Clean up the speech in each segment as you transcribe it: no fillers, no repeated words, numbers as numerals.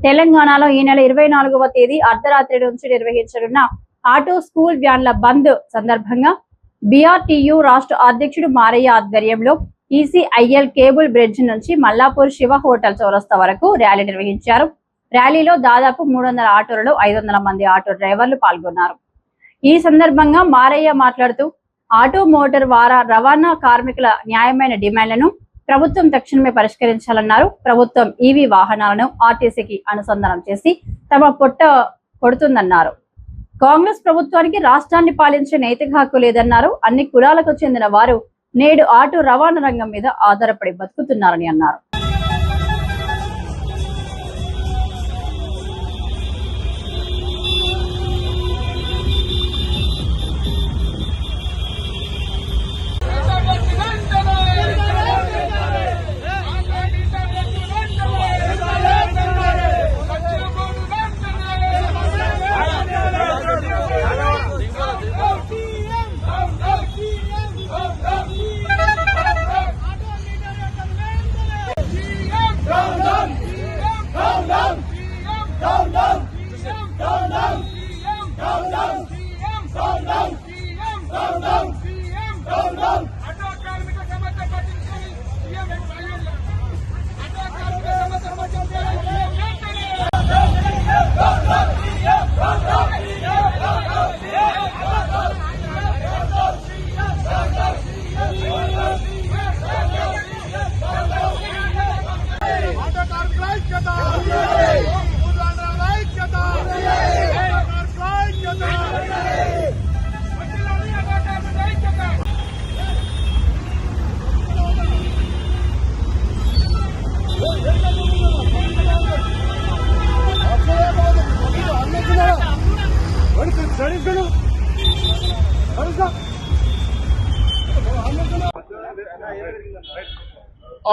తెలంగాణలో ఈ నెల 24వ తేదీ అర్ధరాత్రి నుంచి నిర్వహించనున్న ఆటో స్కూల్ వ్యాన్ల బంద్ సందర్భంగా బీఆర్టీయూ రాష్ట్ర అధ్యక్షుడు మారయ్య ఆధ్వర్యంలో ఈసీఐఎల్ కేబుల్ బ్రిడ్జ్ నుంచి మల్లాపూర్ శివ హోటల్ చౌరస్తా వరకు ర్యాలీ నిర్వహించారు. ర్యాలీలో దాదాపు 300 ఆటోలలో 500 మంది ఆటో డ్రైవర్లు పాల్గొన్నారు. ఈ సందర్భంగా మారయ్య మాట్లాడుతూ ఆటో మోటార్ రవాణా కార్మికుల న్యాయమైన డిమాండ్లను ప్రభుత్వం తక్షణమే పరిష్కరించాలన్నారు. ప్రభుత్వం ఈవీ వాహనాలను ఆర్టీసీకి అనుసంధానం చేసి తమ పొట్ట కొడుతుందన్నారు. కాంగ్రెస్ ప్రభుత్వానికి రాష్ట్రాన్ని పాలించే నైతిక హక్కు లేదన్నారు. అన్ని కులాలకు చెందిన వారు నేడు ఆటో రవాణా రంగం మీద ఆధారపడి బతుకుతున్నారని అన్నారు.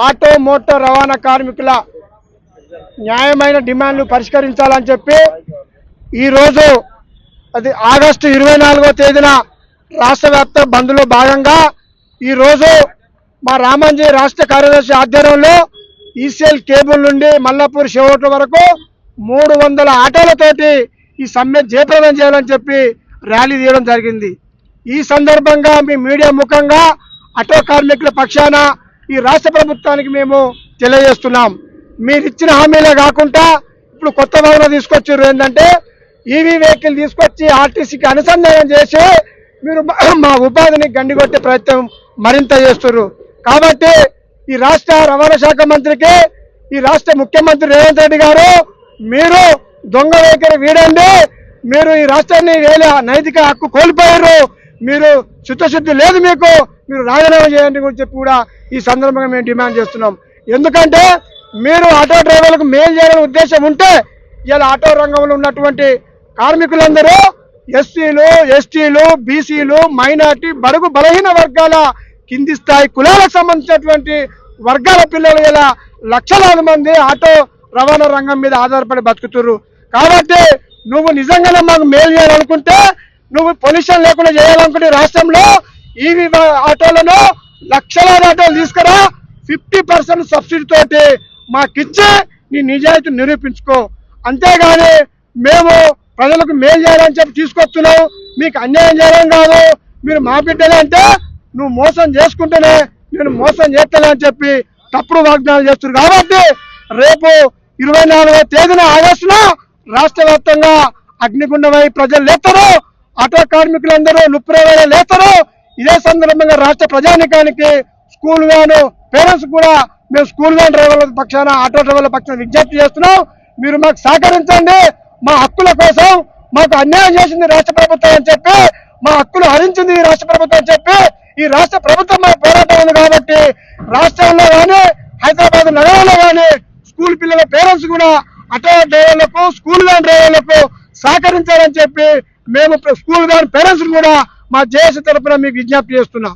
ఆటో మోటార్ రవాణా కార్మికుల న్యాయమైన డిమాండ్లు పరిష్కరించాలని చెప్పి ఈరోజు అది ఆగస్టు 24వ తేదీన రాష్ట్ర వ్యాప్త బంద్లో భాగంగా ఈరోజు మా రామంజీ రాష్ట్ర కార్యదర్శి ఆధ్వర్యంలో ఈసీఎల్ కేబుల్ నుండి మల్లాపూర్ శివోట్ల వరకు 300 ఆటోలతోటి ఈ సమ్మె జయప్రదం చేయాలని చెప్పి ర్యాలీ తీయడం జరిగింది. ఈ సందర్భంగా మీ మీడియా ముఖంగా ఆటో కార్మికుల పక్షాన ఈ రాష్ట్ర ప్రభుత్వానికి మేము తెలియజేస్తున్నాం. మీరు ఇచ్చిన హామీలే కాకుండా ఇప్పుడు కొత్త భావన తీసుకొచ్చారు. ఏంటంటే ఈవీ వెహికల్ తీసుకొచ్చి ఆర్టీసీకి అనుసంధానం చేసి మీరు మా ఉపాధిని గండికొట్టే ప్రయత్నం మరింత చేస్తున్నారు. కాబట్టి ఈ రాష్ట్ర రవాణా శాఖ మంత్రికి, ఈ రాష్ట్ర ముఖ్యమంత్రి రేవంత్ రెడ్డి గారు, మీరు దొంగ వైఖరి వీడండి. మీరు ఈ రాష్ట్రాన్ని నైతిక హక్కు కోల్పోయారు. మీరు చిత్తశుద్ధి లేదు, మీరు రాజీనామా చేయండి అని చెప్పి కూడా ఈ సందర్భంగా మేము డిమాండ్ చేస్తున్నాం. ఎందుకంటే మీరు ఆటో డ్రైవర్లకు మేలు చేయాలనే ఉద్దేశం ఉంటే ఇలా ఆటో రంగంలో ఉన్నటువంటి కార్మికులందరూ ఎస్సీలు, ఎస్టీలు, బీసీలు, మైనార్టీ, బడుగు బలహీన వర్గాల కింది స్థాయి కులాలకు సంబంధించినటువంటి వర్గాల పిల్లలు ఇలా లక్షలాది మంది ఆటో రవాణా రంగం మీద ఆధారపడి బతుకుతున్నారు. కాబట్టి నువ్వు నిజంగానే మాకు మేలు చేయాలనుకుంటే, నువ్వు పొల్యూషన్ లేకుండా చేయాలనుకుంటే రాష్ట్రంలో ఈవీ ఆటోలను లక్షలాది ఆటోలు తీసుకురా, 50% సబ్సిడీ తోటి మాకిచ్చి నీ నిజాయితీ నిరూపించుకో. అంతేగాని మేము ప్రజలకు మేలు చేయాలని చెప్పి తీసుకొస్తున్నావు, మీకు అన్యాయం చేయడం కాదు, మీరు మా బిడ్డలే అంటే నువ్వు మోసం చేసుకుంటేనే నేను మోసం చేస్తానని చెప్పి తప్పుడు వాగ్దానాలు చేస్తున్నారు. కాబట్టి రేపు 24వ తేదీన ఆగస్టున రాష్ట్ర వ్యాప్తంగా అగ్నిగుండమై ప్రజలు లేస్తారు, ఆటో కార్మికులందరూ లుప్రేవేళ లేస్తారు. ఇదే సందర్భంగా రాష్ట్ర ప్రజానికానికి, స్కూల్ వ్యాన్ పేరెంట్స్ కూడా మేము స్కూల్ వ్యాన్ డ్రైవర్ల పక్షాన, ఆటో డ్రైవర్ల పక్షాన విజ్ఞప్తి చేస్తున్నాం. మీరు మాకు సహకరించండి. మా హక్కుల కోసం మాకు అన్యాయం చేసింది రాష్ట్ర ప్రభుత్వం అని చెప్పి, మా హక్కులు హరించింది ఈ రాష్ట్ర ప్రభుత్వం అని చెప్పి, ఈ రాష్ట్ర ప్రభుత్వం మా పోరాటం ఉంది. కాబట్టి రాష్ట్రంలో కానీ హైదరాబాద్ నగరంలో కానీ స్కూల్ పిల్లల పేరెంట్స్ కూడా ఆటో డ్రైవర్లకు, స్కూల్ వ్యాన్ డ్రైవర్లకు సహకరించాలని చెప్పి మేము స్కూల్ వ్యాన్ పేరెంట్స్ కూడా మా జేఏసీ తరఫున మీకు విజ్ఞప్తి చేస్తున్నాం.